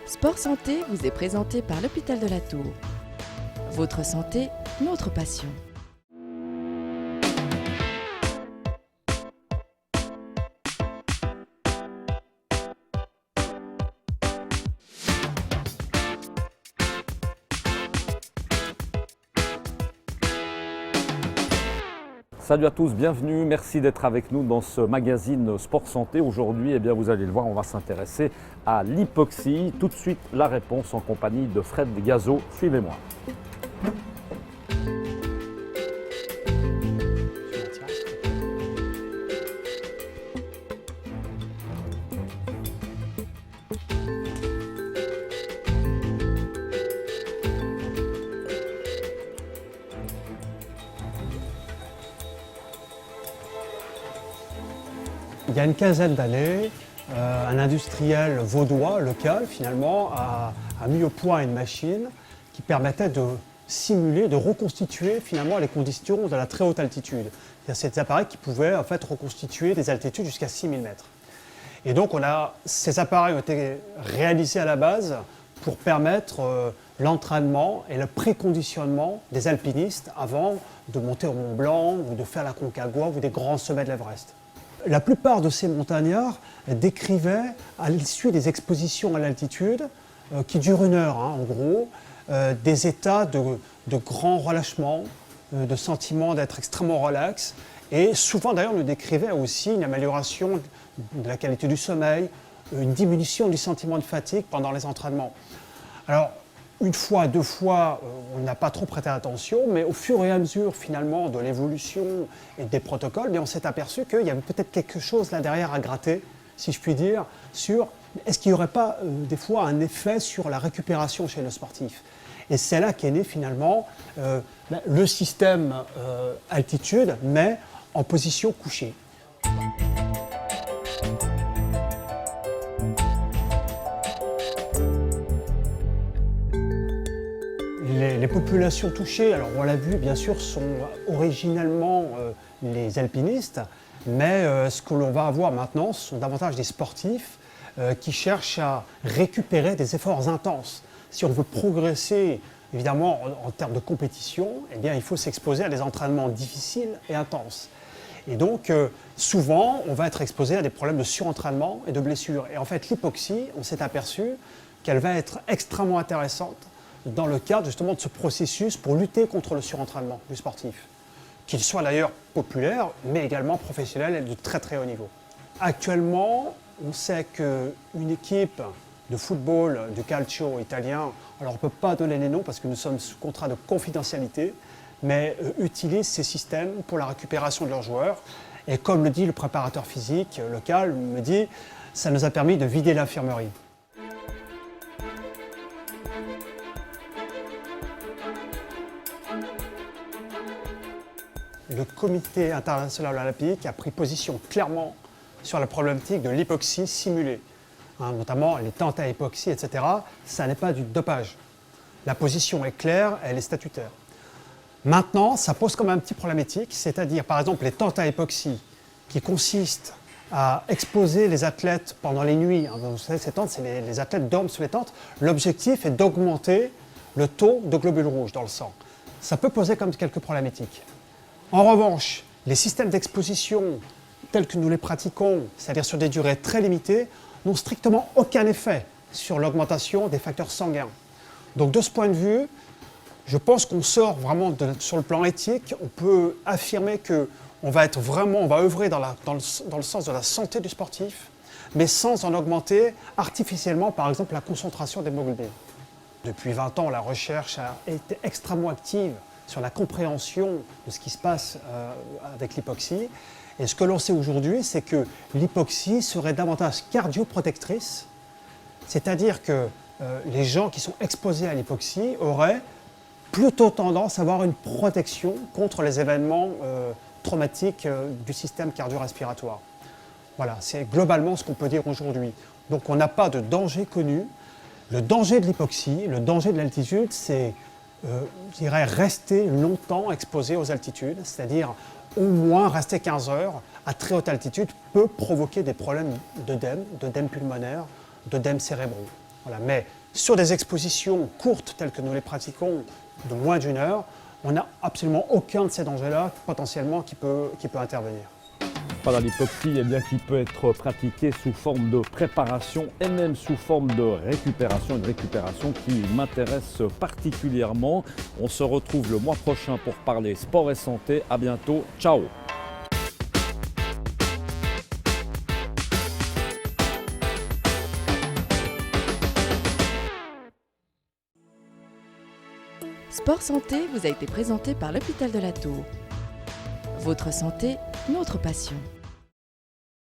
Sport Santé vous est présenté par l'Hôpital de la Tour. Votre santé, notre passion. Salut à tous, bienvenue, merci d'être avec nous dans ce magazine Sport Santé. Aujourd'hui, vous allez le voir, on va s'intéresser à l'hypoxie. Tout de suite, la réponse en compagnie de Fred Gazot. Suivez-moi. Il y a une quinzaine d'années, un industriel vaudois, local finalement, a mis au point une machine qui permettait de simuler, de reconstituer finalement les conditions de la très haute altitude. C'est des appareils qui pouvaient en fait reconstituer des altitudes jusqu'à 6000 mètres. Et donc ces appareils ont été réalisés à la base pour permettre l'entraînement et le préconditionnement des alpinistes avant de monter au Mont Blanc ou de faire la Concagua ou des grands sommets de l'Everest. La plupart de ces montagnards décrivaient, à l'issue des expositions à l'altitude, qui durent une heure en gros, des états de grand relâchement, de sentiment d'être extrêmement relax. Et souvent d'ailleurs, nous décrivaient aussi une amélioration de la qualité du sommeil, une diminution du sentiment de fatigue pendant les entraînements. Alors, une fois, deux fois, on n'a pas trop prêté attention, mais au fur et à mesure finalement de l'évolution et des protocoles, on s'est aperçu qu'il y avait peut-être quelque chose là derrière à gratter, si je puis dire, sur est-ce qu'il n'y aurait pas des fois un effet sur la récupération chez le sportif. Et c'est là qu'est né finalement le système altitude, mais en position couchée. Les populations touchées, alors on l'a vu bien sûr, sont originellement les alpinistes, mais ce que l'on va avoir maintenant ce sont davantage des sportifs qui cherchent à récupérer des efforts intenses. Si on veut progresser évidemment en termes de compétition, il faut s'exposer à des entraînements difficiles et intenses. Et donc souvent on va être exposé à des problèmes de surentraînement et de blessures. Et en fait l'hypoxie, on s'est aperçu qu'elle va être extrêmement intéressante dans le cadre justement de ce processus pour lutter contre le surentraînement du sportif, qu'il soit d'ailleurs populaire, mais également professionnel et de très très haut niveau. Actuellement, on sait qu'une équipe de football, du calcio italien, alors on ne peut pas donner les noms parce que nous sommes sous contrat de confidentialité, mais utilise ces systèmes pour la récupération de leurs joueurs. Et comme le dit le préparateur physique local, me dit, ça nous a permis de vider l'infirmerie. Le comité international olympique a pris position clairement sur la problématique de l'hypoxie simulée, notamment les tentes à hypoxie, etc. Ça n'est pas du dopage. La position est claire, elle est statutaire. Maintenant, ça pose quand même un petit problème éthique, c'est-à-dire par exemple les tentes à hypoxie qui consistent à exposer les athlètes pendant les nuits. Vous savez, ces tentes, les athlètes dorment sous les tentes. L'objectif est d'augmenter le taux de globules rouges dans le sang. Ça peut poser comme quelques problèmes éthiques. En revanche, les systèmes d'exposition tels que nous les pratiquons, c'est-à-dire sur des durées très limitées, n'ont strictement aucun effet sur l'augmentation des facteurs sanguins. Donc de ce point de vue, je pense qu'on sort vraiment sur le plan éthique, on peut affirmer qu'on va œuvrer dans le sens de la santé du sportif, mais sans en augmenter artificiellement, par exemple, la concentration d'hémoglobine. Depuis 20 ans, la recherche a été extrêmement active sur la compréhension de ce qui se passe avec l'hypoxie. Et ce que l'on sait aujourd'hui, c'est que l'hypoxie serait davantage cardioprotectrice, c'est-à-dire que les gens qui sont exposés à l'hypoxie auraient plutôt tendance à avoir une protection contre les événements traumatiques du système cardio-respiratoire. Voilà, c'est globalement ce qu'on peut dire aujourd'hui. Donc on n'a pas de danger connu. Le danger de l'hypoxie, le danger de l'altitude, c'est je dirais rester longtemps exposé aux altitudes, c'est-à-dire au moins rester 15 heures à très haute altitude peut provoquer des problèmes d'œdème pulmonaire, d'œdème cérébraux. Voilà. Mais sur des expositions courtes telles que nous les pratiquons, de moins d'1 heure, on n'a absolument aucun de ces dangers-là potentiellement qui peut intervenir. Voilà, l'hypoxie qui peut être pratiquée sous forme de préparation et même sous forme de récupération, une récupération qui m'intéresse particulièrement. On se retrouve le mois prochain pour parler sport et santé. À bientôt, ciao. Sport Santé vous a été présenté par l'Hôpital de la Tour. Votre santé, notre passion.